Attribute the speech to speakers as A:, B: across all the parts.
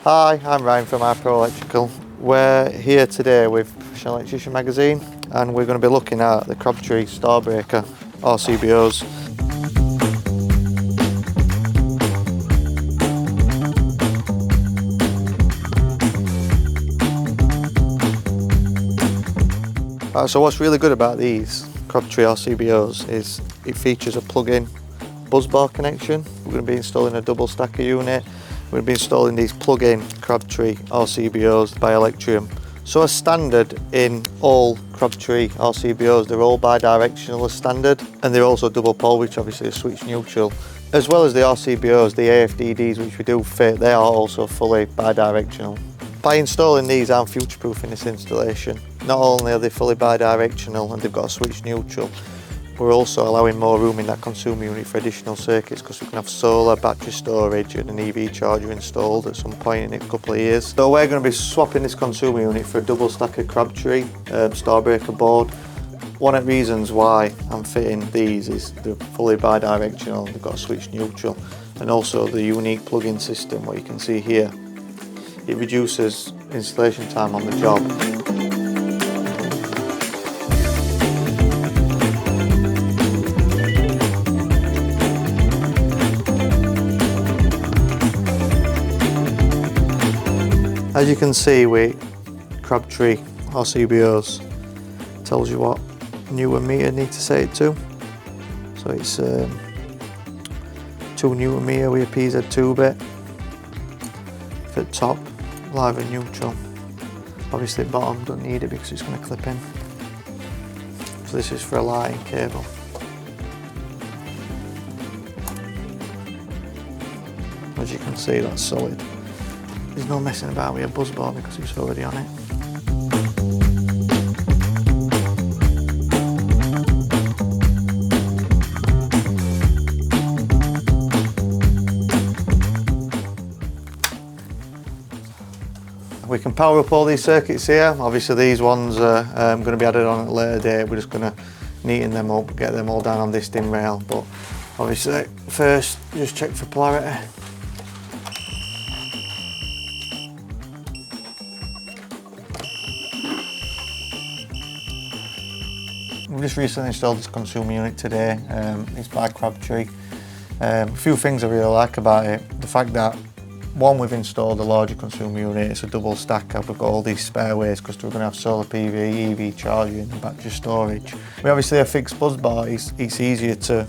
A: Hi, I'm Ryan from Ipro Electrical. We're here today with Electrician magazine and we're going to be looking at the Crabtree Starbreaker RCBOs. So what's really good about these Crabtree RCBOs is it features a plug-in Busbar connection. We're going to be installing a double stacker unit. We're going to be installing these plug-in Crabtree RCBOs by Electrium. So as standard in all Crabtree RCBOs, they're all bi-directional as standard, and they're also double pole, which obviously is switch neutral. As well as the RCBOs, the AFDDs which we do fit, they are also fully bi-directional. By installing these, I'm future-proofing this installation. Not only are they fully bi-directional and they've got a switch neutral, we're also allowing more room in that consumer unit for additional circuits because we can have solar, battery storage and an EV charger installed at some point in a couple of years. So we're going to be swapping this consumer unit for a double stacker Crabtree Starbreaker board. One of the reasons why I'm fitting these is they're fully bi-directional, they've got a switch neutral, and also the unique plug-in system, what you can see here. It reduces installation time on the job. As you can see with Crabtree RCBOs, it tells you what Newton meter need to set it to. So it's 2 Newton meter with a PZ2 bit. For the top, live and neutral. Obviously at bottom, don't need it because it's going to clip in. So this is for a lighting cable. As you can see, that's solid. There's no messing about with a Busbar because it's already on it. We can power up all these circuits here. Obviously these ones are going to be added on at a later date. We're just going to neaten them up, get them all down on this DIN rail. But obviously first just check for polarity. We've just recently installed this consumer unit today. It's by Crabtree. A few things I really like about it. The fact that, one, we've installed a larger consumer unit, it's a double stacker, we've got all these spare ways because we're going to have solar PV, EV charging and battery storage. We obviously have a fixed Busbar, it's easier to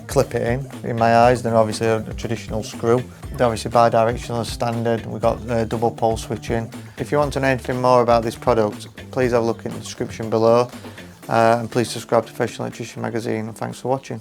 A: clip it in my eyes, than obviously a traditional screw. They're obviously bi-directional as standard, we've got double pole switching. If you want to know anything more about this product, please have a look in the description below. And please subscribe to Electrician magazine, and thanks for watching.